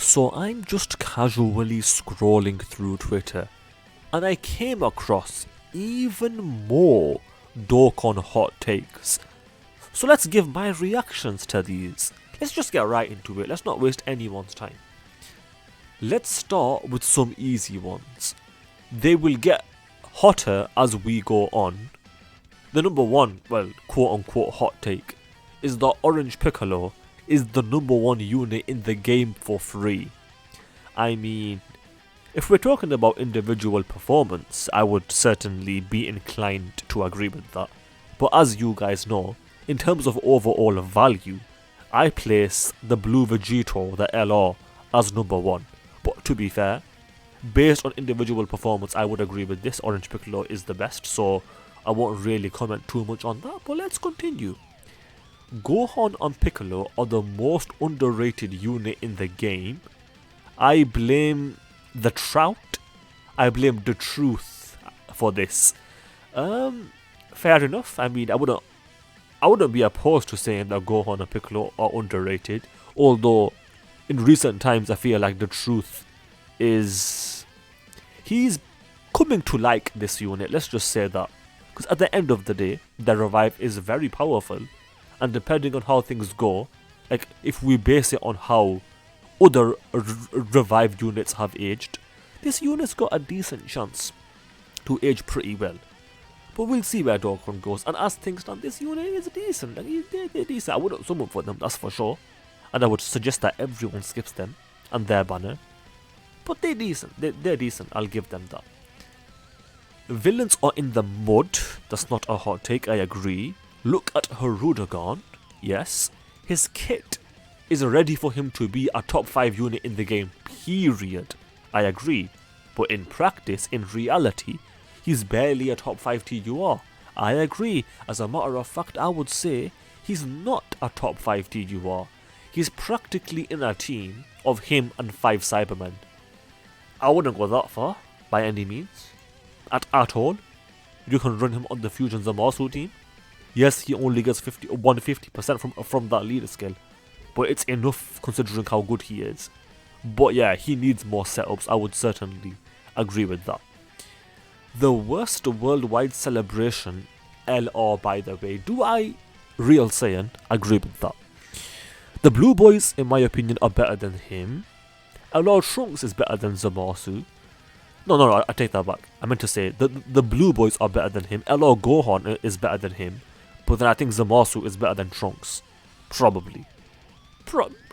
So I'm just casually scrolling through Twitter and I came across even more Dokkan hot takes. So let's give my reactions to these. Let's just get right into it, let's not waste anyone's time. Let's start with some easy ones. They will get hotter as we go on. The number one, well, quote unquote hot take is that Orange Piccolo is the number one unit in the game for free. I mean, if we're talking about individual performance, I would certainly be inclined to agree with that. But as you guys know, in terms of overall value, I place the blue Vegeta, the LR, as number one. But to be fair, based on individual performance, I would agree with this. Orange Piccolo is the best, so I won't really comment too much on that, but let's continue. Gohan and Piccolo are the most underrated unit in the game. I blame the Trout, I blame the Truth for this. Fair enough. I mean, I wouldn't be opposed to saying that Gohan and Piccolo are underrated, although in recent times I feel like the Truth is... he's coming to like this unit, let's just say that. Because at the end of the day, the revive is very powerful, and depending on how things go, like if we base it on how other revived units have aged, this unit's got a decent chance to age pretty well. But we'll see where Dokkan goes, and as things stand, this unit is decent. Like, they're decent. I wouldn't summon for them, that's for sure. And I would suggest that everyone skips them and their banner. But they're decent. They're decent. I'll give them that. Villains are in the mud. That's not a hot take, I agree. Look at Harudagon. Yes. His kit is ready for him to be a top 5 unit in the game. Period. I agree. But in practice, in reality, he's barely a top 5 TUR. I agree. As a matter of fact, I would say he's not a top 5 TUR. He's practically in a team of him and 5 Cybermen. I wouldn't go that far, by any means. At all. You can run him on the Fusion Zamasu team. Yes, he only gets 150% from that leader skill, but it's enough considering how good he is. But yeah, he needs more setups, I would certainly agree with that. The worst worldwide celebration, LR by the way, do I, real Saiyan, agree with that. The Blue Boys, in my opinion, are better than him. LR Trunks is better than Zamasu. No, I take that back. I meant to say, the Blue Boys are better than him. LR Gohan is better than him. But then I think Zamasu is better than Trunks. Probably.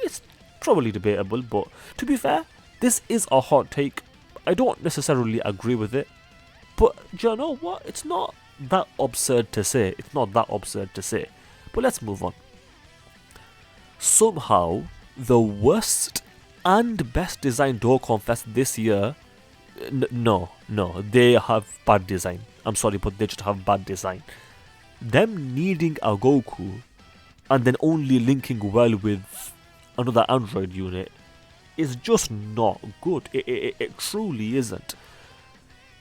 It's probably debatable, but to be fair, this is a hot take. I don't necessarily agree with it. But do you know what? It's not that absurd to say. It's not that absurd to say. But let's move on. Somehow, the worst and best designed Dokkan Fest this year... No, they have bad design. I'm sorry, but they just have bad design. Them needing a Goku and then only linking well with another android unit is just not good. It truly isn't.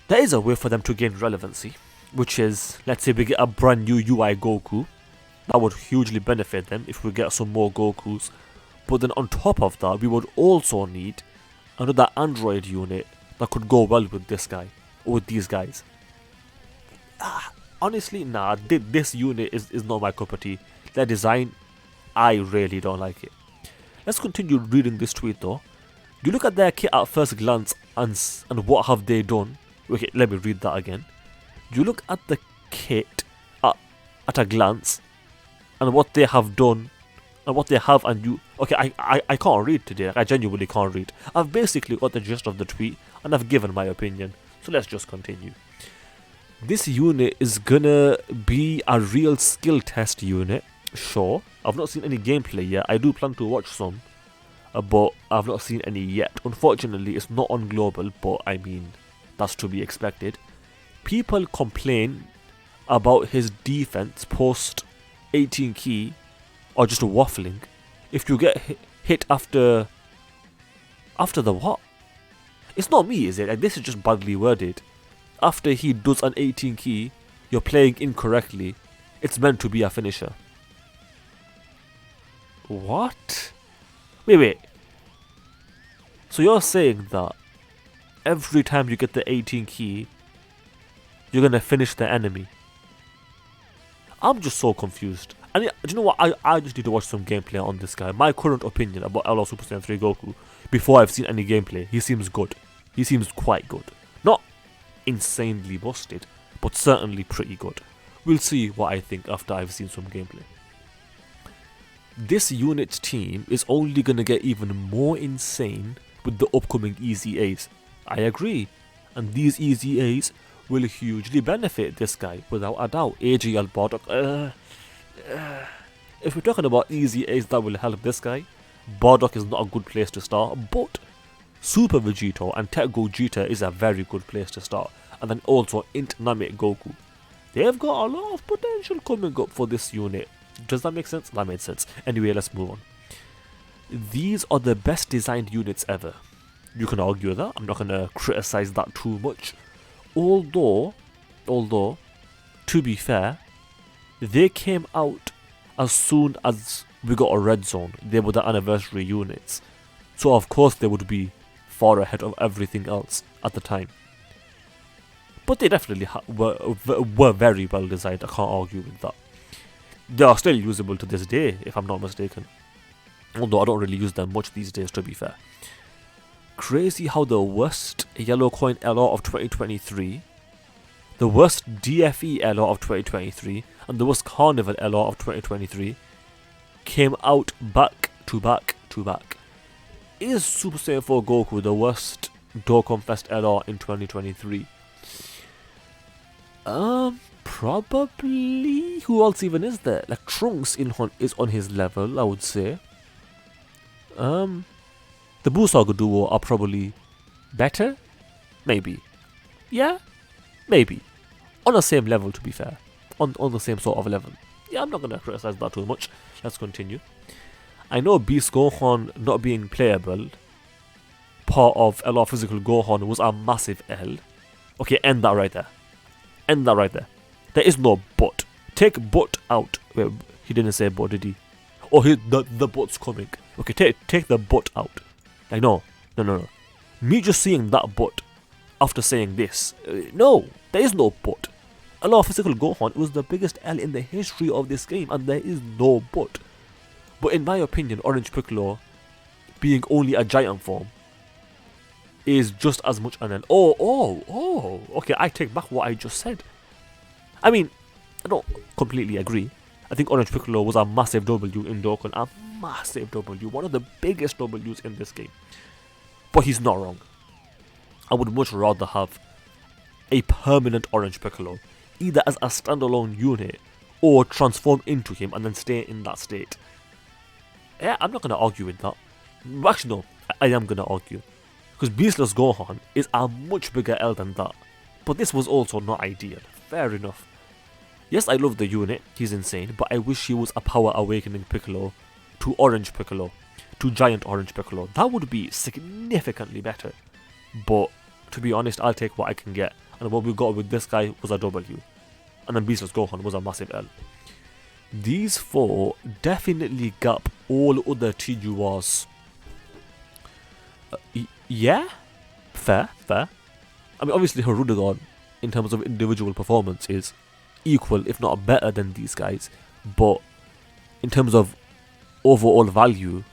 There is a way for them to gain relevancy, which is, let's say we get a brand new UI Goku. That would hugely benefit them if we get some more Gokus. But then on top of that, we would also need another android unit that could go well with this guy, or with these guys. Honestly, nah, this unit is not my cup of tea. Their design, I really don't like it. Let's continue reading this tweet though. You look at their kit at first glance and what have they done? Okay, let me read that again. You look at the kit at a glance and what they have done and what they have and you... Okay, I can't read today. I genuinely can't read. I've basically got the gist of the tweet and I've given my opinion. So let's just continue. This unit is gonna be a real skill test unit. Sure, I've not seen any gameplay yet. I do plan to watch some, but I've not seen any yet. Unfortunately, it's not on global, but I mean, that's to be expected. People complain about his defense post 18 key or just waffling. If you get hit after the what? It's not me, is it? Like, this is just badly worded. After he does an 18 key, you're playing incorrectly. It's meant to be a finisher. What? Wait. So you're saying that every time you get the 18 key, you're gonna finish the enemy. I'm just so confused. And do you know what? I just need to watch some gameplay on this guy. My current opinion about LR Super Saiyan 3 Goku, before I've seen any gameplay, he seems good. He seems quite good. Not insanely busted, but certainly pretty good. We'll see what I think after I've seen some gameplay. This unit's team is only gonna get even more insane with the upcoming Easy A's. I agree. And these Easy A's will hugely benefit this guy, without a doubt. AGL Bardock. If we're talking about Easy A's that will help this guy, Bardock is not a good place to start, but Super Vegeta and Tech Gogeta is a very good place to start. And then also Int Namek Goku. They've got a lot of potential coming up for this unit. Does that make sense? That made sense. Anyway, let's move on. These are the best designed units ever. You can argue that. I'm not going to criticize that too much. Although, to be fair, they came out as soon as we got a red zone. They were the anniversary units. So of course they would be far ahead of everything else at the time. But they definitely were very well designed. I can't argue with that. They are still usable to this day, if I'm not mistaken. Although I don't really use them much these days, to be fair. Crazy how the worst Yellow Coin LR of 2023, the worst DFE LR of 2023, and the worst Carnival LR of 2023 came out back to back to back. Is Super Saiyan 4 Goku the worst Dokkan Fest LR in 2023? Probably. Who else even is there? Like Trunks is on his level, I would say. The Buu Saga duo are probably better? Maybe. Yeah? Maybe. On the same level, to be fair. On the same sort of level. Yeah, I'm not going to criticize that too much. Let's continue. I know Beast Gohan not being playable, part of LR Physical Gohan, was a massive L. Okay, end that right there. End that right there. There is no but. Take but out. Wait, he didn't say but, did he? Oh, the but's coming. Okay, take the but out. Like, no. Me just seeing that but after saying this. No, there is no but. LR Physical Gohan was the biggest L in the history of this game, and there is no but. But in my opinion, Orange Piccolo, being only a giant form, is just as much an L. Oh, okay, I take back what I just said. I mean, I don't completely agree. I think Orange Piccolo was a massive W in Dokkan, a massive W, one of the biggest Ws in this game. But he's not wrong. I would much rather have a permanent Orange Piccolo, either as a standalone unit, or transform into him and then stay in that state. Yeah, I'm not going to argue with that. Actually, no, I am going to argue. Because Beastless Gohan is a much bigger L than that. But this was also not ideal. Fair enough. Yes, I love the unit, he's insane, but I wish he was a Power Awakening Piccolo to Orange Piccolo, to Giant Orange Piccolo. That would be significantly better. But, to be honest, I'll take what I can get. And what we got with this guy was a W. And then Beastless Gohan was a massive L. These four definitely gap all other TURs. Yeah? Fair. I mean, obviously Hirudegarn, in terms of individual performance, is equal, if not better than these guys. But in terms of overall value,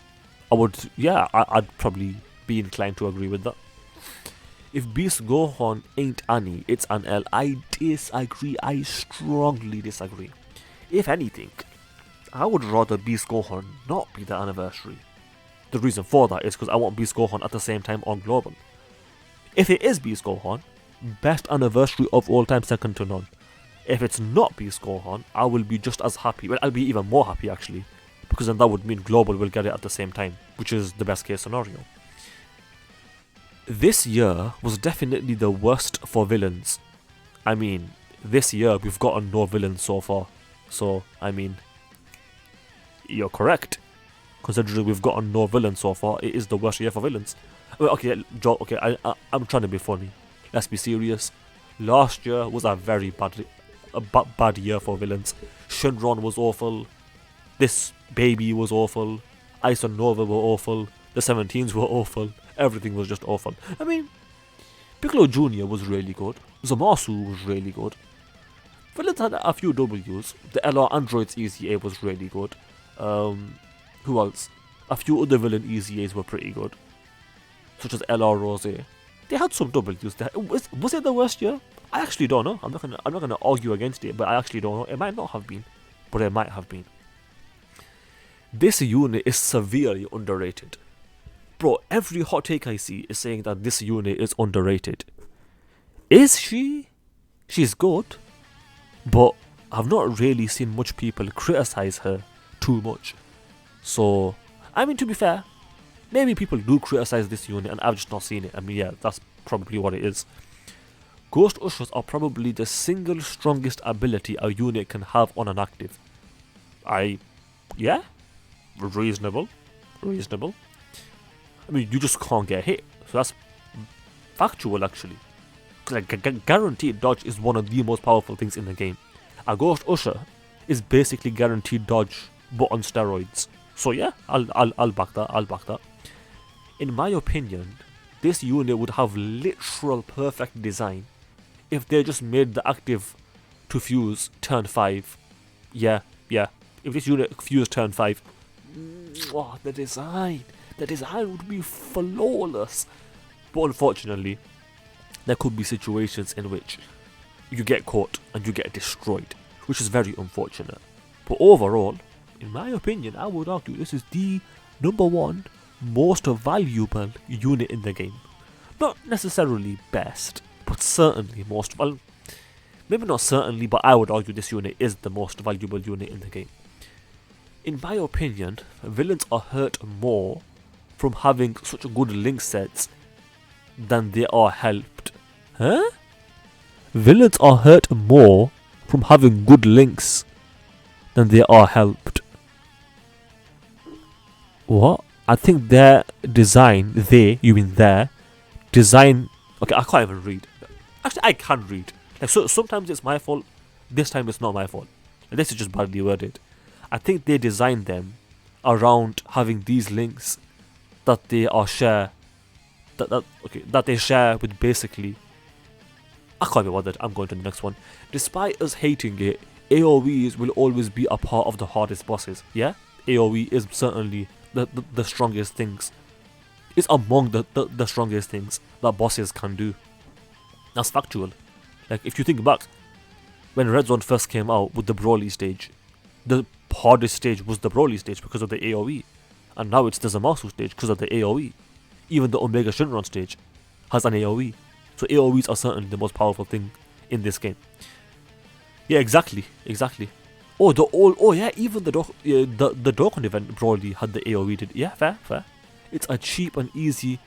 I'd probably be inclined to agree with that. If Beast Gohan ain't Annie, it's an L. I disagree. I strongly disagree. If anything, I would rather Beast Gohan not be the anniversary. The reason for that is because I want Beast Gohan at the same time on Global. If it is Beast Gohan, best anniversary of all time, second to none. If it's not Beast Gohan, I will be just as happy. Well, I'll be even more happy actually, because then that would mean Global will get it at the same time, which is the best case scenario. This year was definitely the worst for villains. I mean, this year we've gotten no villains so far. So, I mean, you're correct. Considering we've gotten no villains so far, it is the worst year for villains. Well, okay, I'm trying to be funny. Let's be serious. Last year was a very bad year for villains. Shenron was awful. This baby was awful. Ice and Nova were awful. The 17s were awful. everything was just awful. I mean, Piccolo Jr. was really good. Zamasu was really good. Villains had a few W's. The LR Android's Easy A was really good. Who else? A few other villain Easy A's were pretty good, such as LR Rose. They had some W's. Was it the worst year? I actually don't know. I'm not gonna argue against it, but I actually don't know. It might not have been, but it might have been. This unit is severely underrated. Bro, every hot take I see is saying that this unit is underrated. Is she? She's good, but I've not really seen much people criticize her too much. So, I mean, to be fair, maybe people do criticize this unit and I've just not seen it. I mean, yeah, that's probably what it is. Ghost Ushers are probably the single strongest ability a unit can have on an active. Yeah, reasonable. I mean, you just can't get hit, so that's factual actually. Like, guaranteed dodge is one of the most powerful things in the game. A Ghost Usher is basically guaranteed dodge, but on steroids. So yeah, I'll back that. In my opinion, this unit would have literal perfect design if they just made the active to fuse turn 5. Yeah. If this unit fused turn 5, the design would be flawless. But unfortunately, there could be situations in which you get caught and you get destroyed, which is very unfortunate. But overall, in my opinion, I would argue this is the #1 most valuable unit in the game. Not necessarily best, but certainly most valuable. Maybe not certainly, but I would argue this unit is the most valuable unit in the game. In my opinion, villains are hurt more from having such good link sets than they are helped. Huh? Villains are hurt more from having good links than they are helped. What? I think their design, okay, I can't even read. Actually, I can read. Like, so sometimes it's my fault, this time it's not my fault. And this is just badly worded. I think they designed them around having these links that they are that they share with basically. I can't be bothered. I'm going to the next one. Despite us hating it, AoEs will always be a part of the hardest bosses. Yeah, AoE is certainly the strongest things. It's among the strongest things that bosses can do. That's factual. Like, if you think back, when Red Zone first came out with the Broly stage, the hardest stage was the Broly stage because of the AoE. And now it's the Zamasu stage because of the AoE. Even the Omega Shinron stage has an AoE. So AoEs are certainly the most powerful thing in this game. Yeah, exactly. Even the Dokkan event Broly had the AoE. Yeah, fair. It's a cheap and easy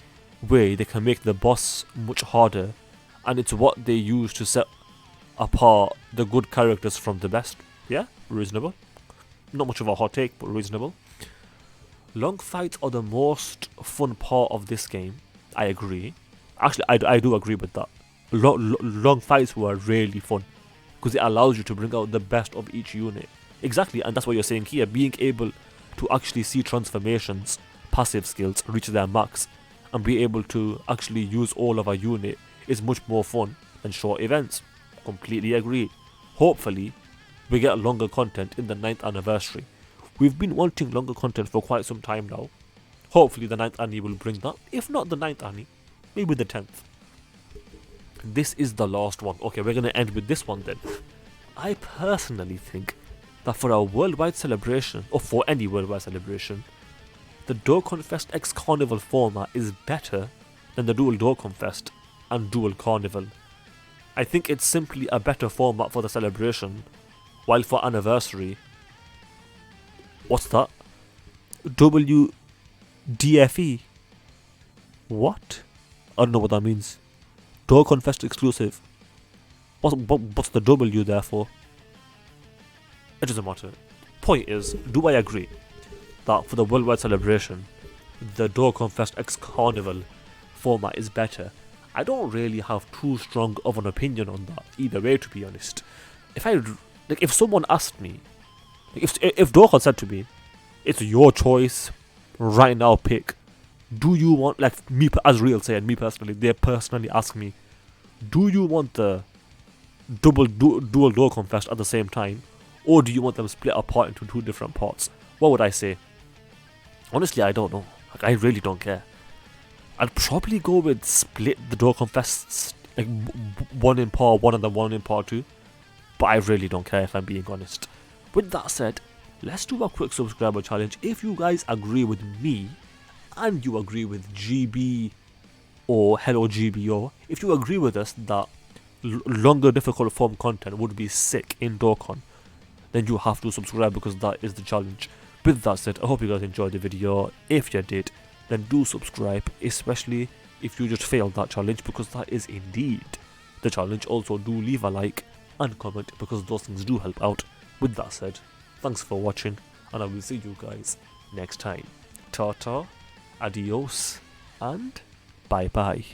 way they can make the boss much harder, and it's what they use to set apart the good characters from the best. Yeah, reasonable. Not much of a hot take, but reasonable. Long fights are the most fun part of this game. I agree. Actually, I do agree with that. Long fights were really fun because it allows you to bring out the best of each unit. Exactly, and that's what you're saying here. Being able to actually see transformations, passive skills reach their max, and be able to actually use all of a unit is much more fun than short events. Completely agree. Hopefully, we get longer content in the 9th anniversary. We've been wanting longer content for quite some time now. Hopefully the 9th Annie will bring that. If not the 9th Annie, maybe the 10th. This is the last one. Okay, we're going to end with this one then. I personally think that for a worldwide celebration, or for any worldwide celebration, the Dokkan Fest X Carnival format is better than the Dual Dokkan Fest and Dual Carnival. I think it's simply a better format for the celebration, while for anniversary, what's that? WDFE? What? I don't know what that means. Dokkan Fest exclusive. What's the W there for? It doesn't matter. Point is, do I agree that for the worldwide celebration, the Dokkan Fest X Carnival format is better? I don't really have too strong of an opinion on that either way, to be honest. If someone asked me, if Dokkan said to me, it's your choice, right now pick do you want, like me as real say, and me personally, they personally ask me, do you want the dual Dokkan Fest at the same time, or do you want them split apart into 2 different parts? What would I say? Honestly, I don't know. Like, I really don't care. I'd probably go with split the Dokkan Fests, like one in part 1 and then one in part 2. But I really don't care, if I'm being honest. With that said, let's do a quick subscriber challenge. If you guys agree with me, and you agree with GB or Hello GBO, if you agree with us that longer difficult form content would be sick in Dokkan, then you have to subscribe, because that is the challenge. With that said, I hope you guys enjoyed the video. If you did, then do subscribe, especially if you just failed that challenge, because that is indeed the challenge. Also, do leave a like and comment, because those things do help out. With that said, thanks for watching, and I will see you guys next time. Ta-ta, adios, and bye-bye.